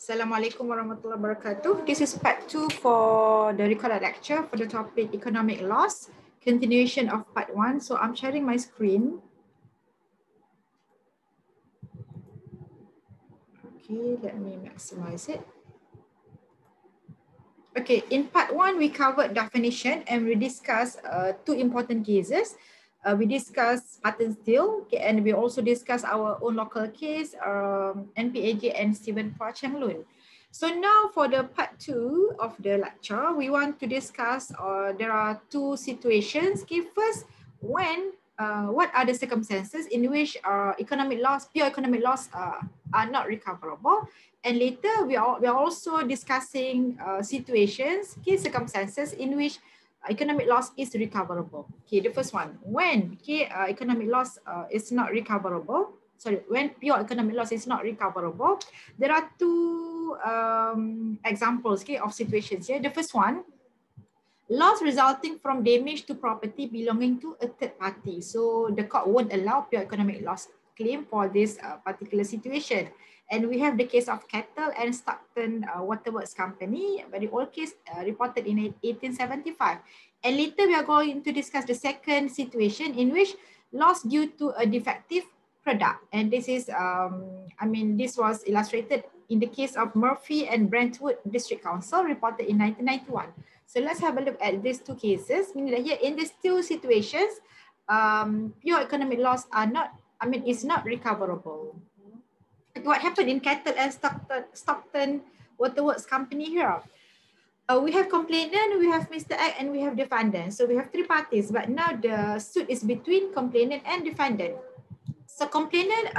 Assalamualaikum warahmatullahi wabarakatuh. This is part 2 for the recorded lecture for the topic economic loss, continuation of part 1. So I'm sharing my screen. Okay, let me maximize it. Okay, in part 1, we covered definition and we discussed two important cases. We discussed pattern steel, okay, and we also discussed our own local case, NPAJ and Stephen Phua Cheng Lun. So now for the part 2 of the lecture, we want to discuss there are two situations. Okay, first, what are the circumstances in which economic loss, pure economic loss are not recoverable? And later we are also discussing situations, key circumstances in which economic loss is recoverable. Okay, the first one, when economic loss is not recoverable, when pure economic loss is not recoverable, there are two examples of situations here. The first one, loss resulting from damage to property belonging to a third party. So the court won't allow pure economic loss claim for this particular situation. And we have the case of P.E.L and Stockton Waterworks Company, very old case reported in 1875. And later we are going to discuss the second situation in which loss due to a defective product. And this is, this was illustrated in the case of Murphy and Brentwood District Council reported in 1991. So let's have a look at these two cases. Meaning that here in these two situations, pure economic loss is not recoverable. What happened in P.E.L and Stockton Waterworks Company here? We have complainant, we have Mr. X, and we have defendant. So we have three parties, but now the suit is between complainant and defendant. So complainant,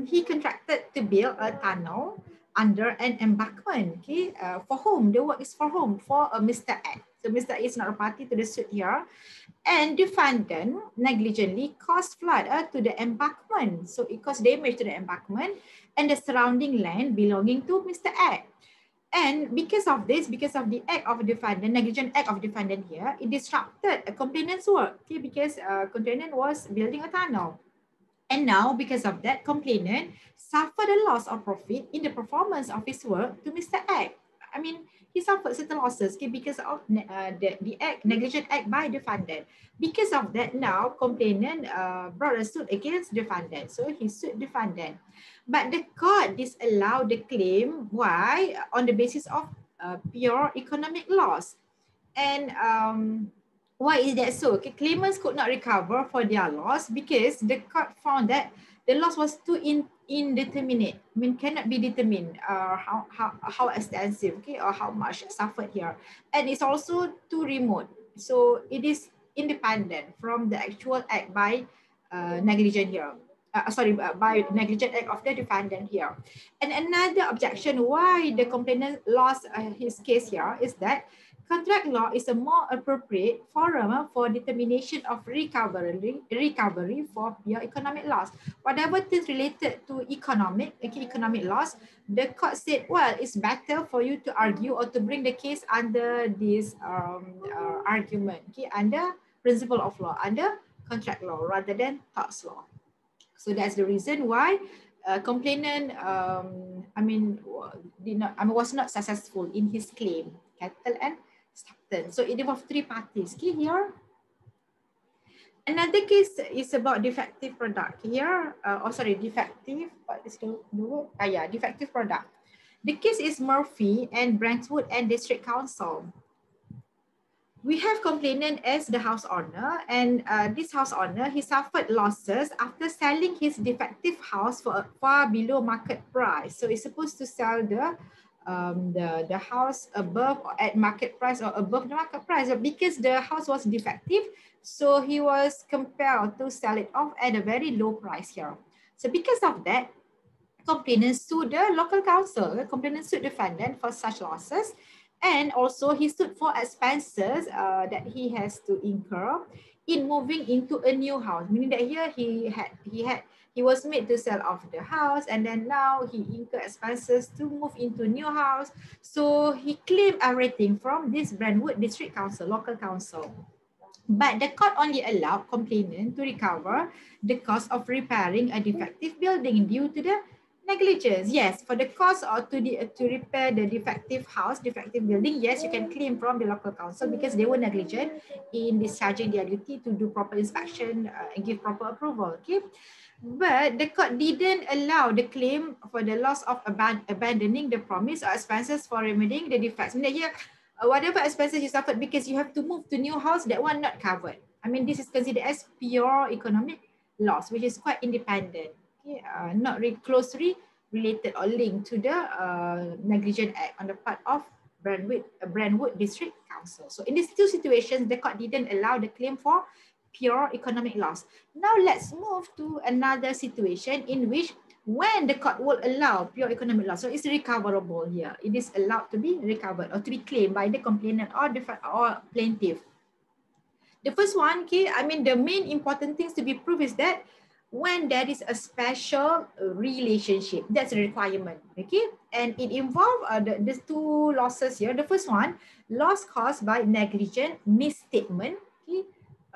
he contracted to build a tunnel under an embankment. Okay, for whom? The work is for whom? For Mr. X. So Mr. X is not a party to the suit here. And defendant negligently caused flood to the embankment. So it caused damage to the embankment and the surrounding land belonging to Mr. X. And because of this, because of the act of defendant, negligent act of defendant here, it disrupted a complainant's work. Okay, because complainant was building a tunnel. And now, because of that, complainant suffered a loss of profit in the performance of his work to Mr. X. He suffered certain losses because of the act, negligent act by defendant. Because of that, now complainant brought a suit against defendant. So he sued defendant. But the court disallowed the claim. Why? On the basis of pure economic loss. And why is that so? Okay, claimants could not recover for their loss because the court found that the loss was too indeterminate. Cannot be determined how extensive, okay, or how much suffered here. And it's also too remote. So it is independent from the actual act by negligent here. By negligent act of the defendant here. And another objection why the complainant lost his case here is that contract law is a more appropriate forum for determination of recovery for pure economic loss. Whatever things related to economic loss, the court said, well, it's better for you to argue or to bring the case under this argument, okay, under principle of law, under contract law rather than tort law. So that's the reason why complainant was not successful in his claim, P.E.L and Stockton. So it involved three parties. Okay, here. Another case is about defective product. Here, defective. What is the word? Defective product. The case is Murphy and Brentwood and District Council. We have complainant as the house owner, and this house owner, he suffered losses after selling his defective house for far below market price. So he's supposed to sell the house above or at market price or above the market price, but because the house was defective, so he was compelled to sell it off at a very low price here. So because of that, complainant sued the local council. The complainant sued defendant for such losses. And also he stood for expenses that he has to incur in moving into a new house. Meaning that here he was made to sell off the house, and then now he incurred expenses to move into a new house. So he claimed everything from this Brentwood District Council, local council. But the court only allowed complainant to recover the cost of repairing a defective building due to the Negligence, yes. For the cost or to repair the defective house, defective building, yes, you can claim from the local council because they were negligent in discharging their duty to do proper inspection and give proper approval. Okay, but the court didn't allow the claim for the loss of abandoning the promise or expenses for remedying the defects. I mean, yeah, whatever expenses you suffered because you have to move to new house, that one not covered. I mean, this is considered as pure economic loss, which is quite independent. Okay, not really closely related or linked to the negligent act on the part of Brentwood District Council. So in these two situations, the court didn't allow the claim for pure economic loss. Now let's move to another situation in which when the court will allow pure economic loss, so it's recoverable here. It is allowed to be recovered or to be claimed by the complainant or plaintiff. The first one, okay, I mean, the main important things to be proved is that when there is a special relationship, that's a requirement, okay? And it involves these two losses here. The first one, loss caused by negligent misstatement, okay?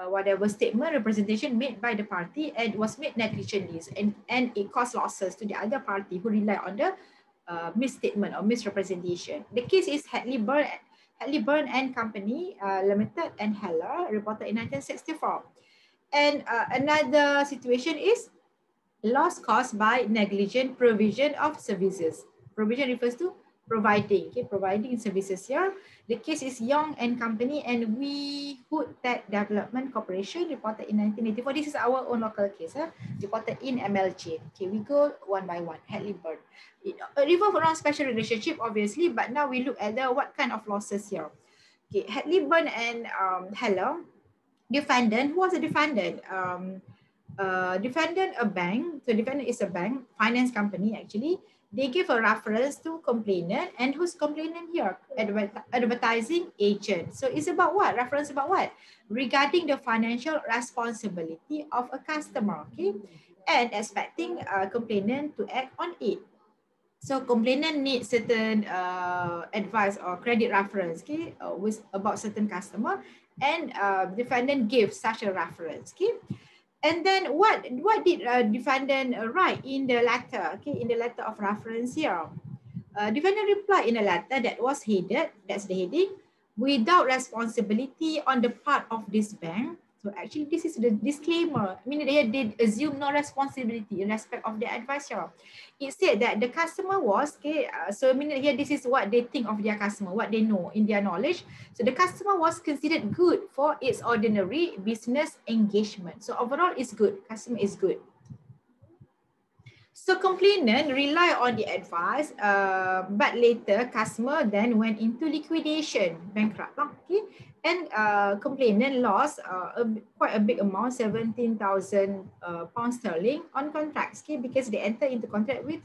Whatever statement, representation made by the party and was made negligently, and it caused losses to the other party who rely on the misstatement or misrepresentation. The case is Halliburton and Company Limited and Heller, reported in 1964. And another situation is loss caused by negligent provision of services. Provision refers to providing, okay, providing services here. The case is Young and Company and We Hood Tech Development Corporation, reported in 1984. This is our own local case, reported in MLJ. Okay, we go one by one. Halliburton. It revolves around special relationship, obviously, but now we look at what kind of losses here. Okay, Halliburton and Heller, defendant. Who was the defendant? Defendant a bank. So defendant is a bank, finance company actually. They give a reference to complainant, and who's complainant here? Advertising agent. So it's about what? Reference about what? Regarding the financial responsibility of a customer, okay? And expecting a complainant to act on it. So complainant needs certain advice or credit reference, okay, with about certain customer, and defendant gives such a reference, okay. And then what did defendant write in the letter, okay, in the letter of reference here? Defendant replied in a letter that was headed, that's the heading, without responsibility on the part of this bank. So actually this is the disclaimer, meaning they assume no responsibility in respect of the advisor. It said that the customer was, okay, so meaning here this is what they think of their customer, what they know in their knowledge. So the customer was considered good for its ordinary business engagement. So overall it's good, customer is good. So complainant rely on the advice, but later customer then went into liquidation, bankrupt. Okay, and complainant lost quite a big amount, 17,000 pounds sterling on contracts. Okay, because they entered into contract with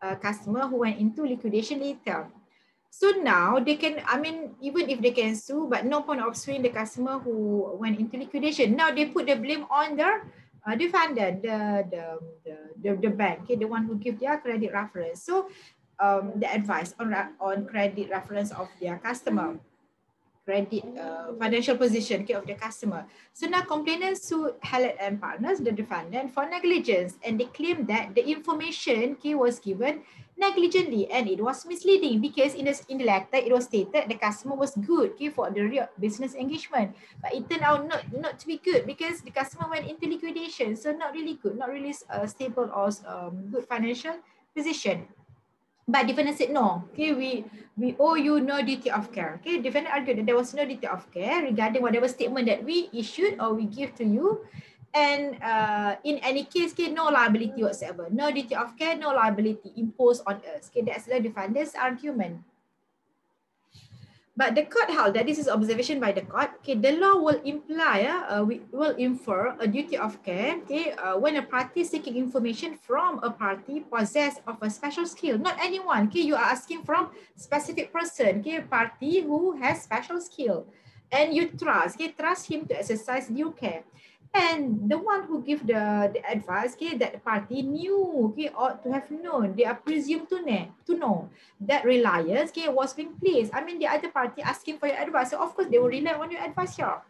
a customer who went into liquidation later. So now they can, I mean, even if they can sue, but no point of suing the customer who went into liquidation. Now they put the blame on the defendant, the bank, okay, the one who give their credit reference. So the advice on credit reference of their customer, credit financial position, okay, of the customer. So now complainants sued Hallett and Partners, the defendant, for negligence, and they claim that the information, okay, was given negligently and it was misleading because in the letter it was stated the customer was good, okay, for the real business engagement, but it turned out not to be good because the customer went into liquidation, so not really good, not really stable or good financial position. But defendant said no. Okay, we owe you no duty of care. Okay, defendant argued that there was no duty of care regarding whatever statement that we issued or we give to you, and in any case, okay, no liability whatsoever, no duty of care, no liability imposed on us. Okay, that's the defendant's argument. But the court held that this is observation by the court. Okay, the law will imply, we will infer a duty of care. Okay, when a party seeking information from a party possessed of a special skill, not anyone. Okay, you are asking from specific person. Okay, party who has special skill, and you trust. Okay, trust him to exercise due care. And the one who give the advice, okay, that the party knew, okay, ought to have known, they are presumed to know that reliance, okay, was being placed. I mean, the other party asking for your advice, so of course they will rely on your advice here.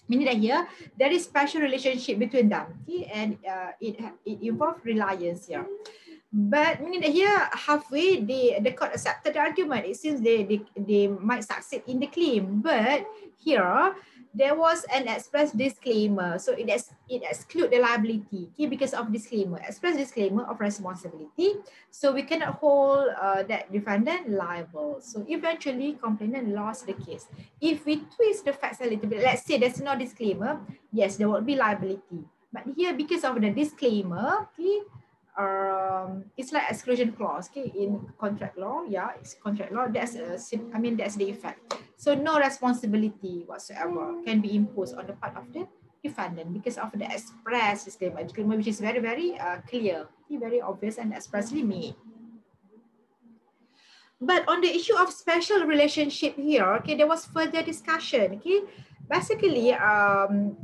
Meaning that here, there is special relationship between them, okay, and it involves reliance here. But meaning that here halfway the court accepted the argument. It seems they might succeed in the claim, but here there was an express disclaimer, so it exclude the liability, okay, because of disclaimer, express disclaimer of responsibility. So we cannot hold that defendant liable. So eventually complainant lost the case. If we twist the facts a little bit, let's say there's no disclaimer, yes, there will be liability. But here, because of the disclaimer, okay, it's like exclusion clause, okay, in contract law. Yeah, it's contract law. That's that's the effect. So no responsibility whatsoever can be imposed on the part of the defendant because of the express disclaimer, which is very, very clear, very obvious and expressly made. But on the issue of special relationship here, okay, there was further discussion. Okay, basically,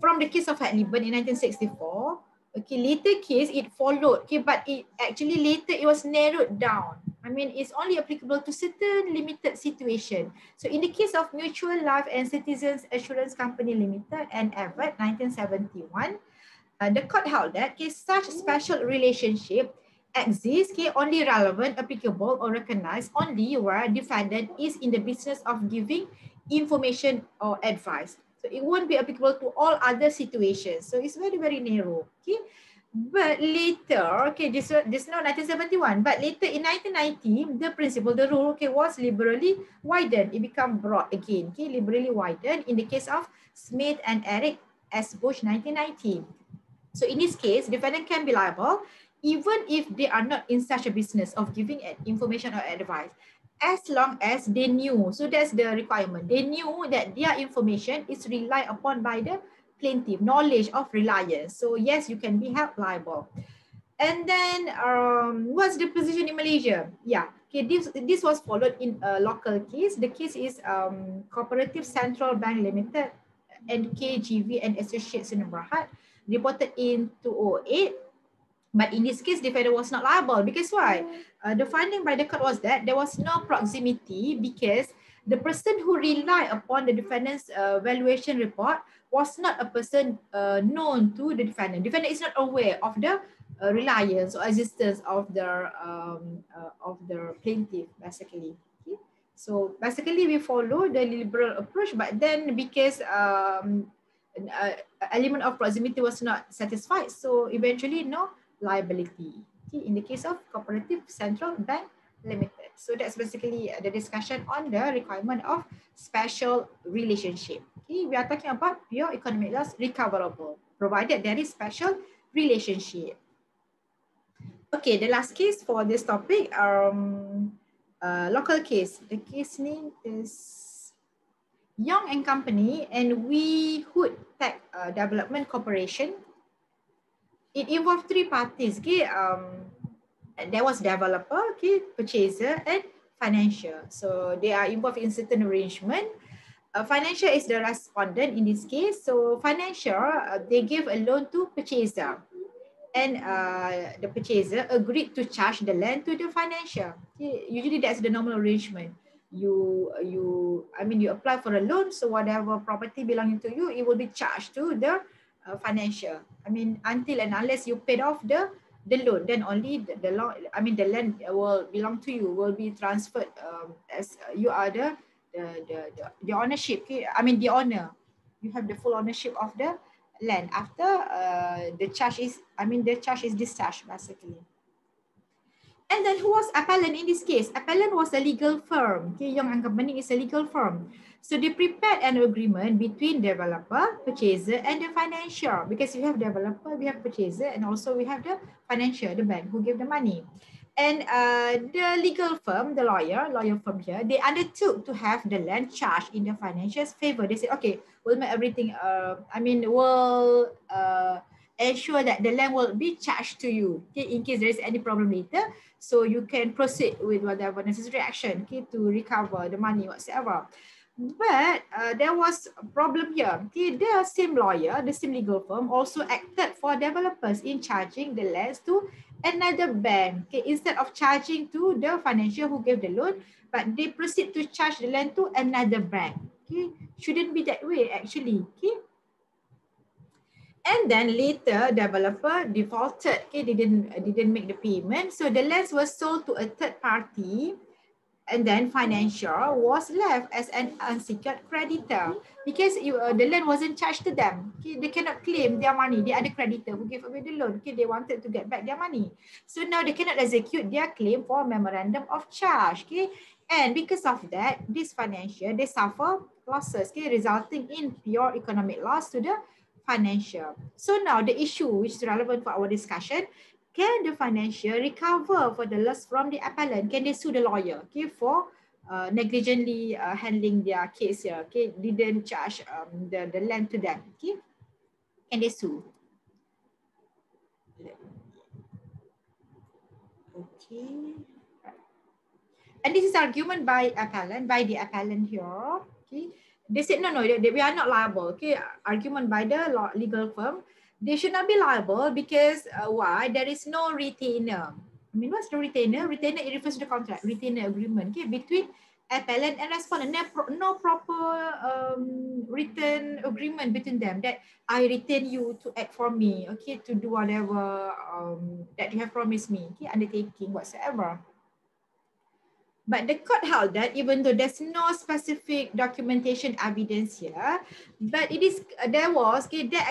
from the case of Hadliban in 1964, okay, later case it followed. Okay, but it actually later it was narrowed down. I mean, it's only applicable to certain limited situation. So in the case of Mutual Life and Citizens Assurance Company Limited and Abbott, 1971, the court held that okay, such special relationship exists, okay, only relevant, applicable, or recognized only where defendant is in the business of giving information or advice. So it won't be applicable to all other situations. So it's very, very narrow. Okay. But later, okay, this now 1971, but later in 1990, the principle, the rule, okay, was liberally widened. It became broad again, okay, liberally widened in the case of Smith and Eric S. Bush, 1990. So in this case, defendant can be liable even if they are not in such a business of giving information or advice, as long as they knew. So that's the requirement. They knew that their information is relied upon by the plaintiff, knowledge of reliance. So yes, you can be held liable. And then what's the position in Malaysia? Yeah, okay, this was followed in a local case. The case is Cooperative Central Bank Limited and KGV and Associates in Berhad, reported in 2008. But in this case, defendant was not liable because why? The finding by the court was that there was no proximity because the person who relied upon the defendant's valuation report was not a person known to the defendant. Defendant is not aware of the reliance or existence of the plaintiff, basically. Okay? So basically, we follow the liberal approach, but then because element of proximity was not satisfied, so eventually no liability, okay, in the case of Cooperative Central Bank Limited. So that's basically the discussion on the requirement of special relationship. Okay, we are talking about pure economic loss recoverable, provided there is special relationship. Okay, the last case for this topic, local case. The case name is Young and Company and We Hood Tech Development Corporation. It involved three parties. Okay, there was developer, okay, purchaser, and financial. So they are involved in certain arrangement. Financial is the respondent in this case. So financial, they gave a loan to purchaser, and the purchaser agreed to charge the land to the financial. Okay, usually that's the normal arrangement. You apply for a loan, so whatever property belonging to you, it will be charged to the financial. I mean, until and unless you paid off the loan, then only the land will belong to you, will be transferred as you are the ownership. Okay? I mean the owner. You have the full ownership of the land after the charge is discharged, basically. And then who was appellant in this case? Appellant was a legal firm. Okay, Young and Company is a legal firm. So they prepared an agreement between developer, purchaser, and the financier. Because we have developer, we have purchaser, and also we have the financier, the bank who gave the money. And the legal firm, the lawyer firm here, they undertook to have the land charged in the financier's favor. They said, okay, we'll make everything, we'll ensure that the land will be charged to you, okay, in case there is any problem later. So you can proceed with whatever necessary action, okay, to recover the money whatsoever. But there was a problem here. Okay, the same lawyer, the same legal firm also acted for developers in charging the lands to another bank. Okay, instead of charging to the financier who gave the loan, but they proceed to charge the land to another bank. Okay, shouldn't be that way actually. Okay. And then later, developer defaulted. Okay, didn't make the payment. So the lands was sold to a third party, and then financial was left as an unsecured creditor because the loan wasn't charged to them. Okay, they cannot claim their money. They are the creditor who gave away the loan. Okay, they wanted to get back their money. So now they cannot execute their claim for memorandum of charge. Okay, and because of that, this financial, they suffer losses, okay, resulting in pure economic loss to the financial. So now the issue which is relevant for our discussion, can the financial recover for the loss from the appellant? Can they sue the lawyer, okay, for negligently handling their case here, okay, didn't charge the land to them, okay? Can they sue? Okay. And this is argument by the appellant here, okay? They said, no, we are not liable, okay? Argument by the legal firm. They should not be liable because why? There is no retainer. I mean, what's the retainer? Retainer, it refers to the contract, retainer agreement, okay, between appellant and respondent. No proper written agreement between them that I retain you to act for me, okay, to do whatever that you have promised me, okay, undertaking whatsoever. But the court held that even though there's no specific documentation evidence here, but it is there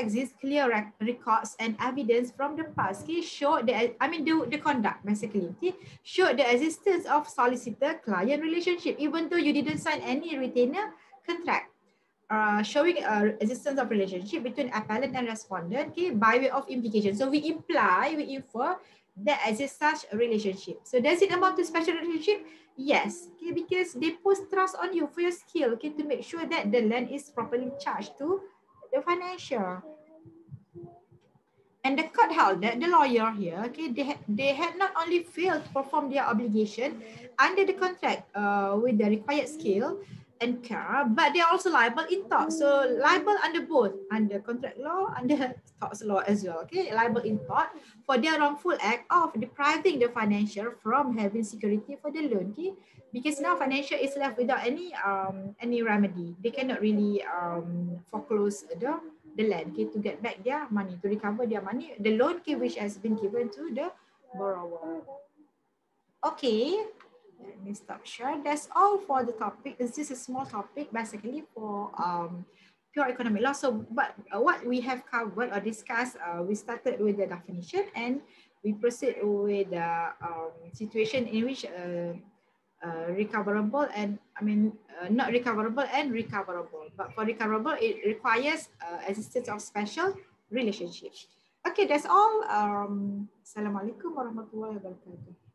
exists clear records and evidence from the past. Okay, show that the conduct basically. Okay, show the existence of solicitor-client relationship, even though you didn't sign any retainer contract. Showing existence of relationship between appellant and respondent, okay, by way of implication. So we infer that exists such a relationship. So does it amount to special relationship? Yes, okay, because they put trust on you for your skill, okay, to make sure that the land is properly charged to the financial. And the court held that the lawyer here, okay, they had not only failed to perform their obligation under the contract with the required skill and care, but they are also liable in tort. So liable under both, under contract law, under torts law as well. Okay, liable in tort for their wrongful act of depriving the financial from having security for the loan. Okay, because now financial is left without any remedy. They cannot really foreclose the land, okay, to get back their money, to recover their money, the loan, okay, which has been given to the borrower. Okay, let me stop share. That's all for the topic. It's just a small topic basically for pure economic law. So, but what we have covered or discussed, we started with the definition and we proceed with the situation in which recoverable and not recoverable and recoverable. But for recoverable, it requires existence of special relationships. Okay, that's all. Assalamualaikum warahmatullahi wabarakatuh.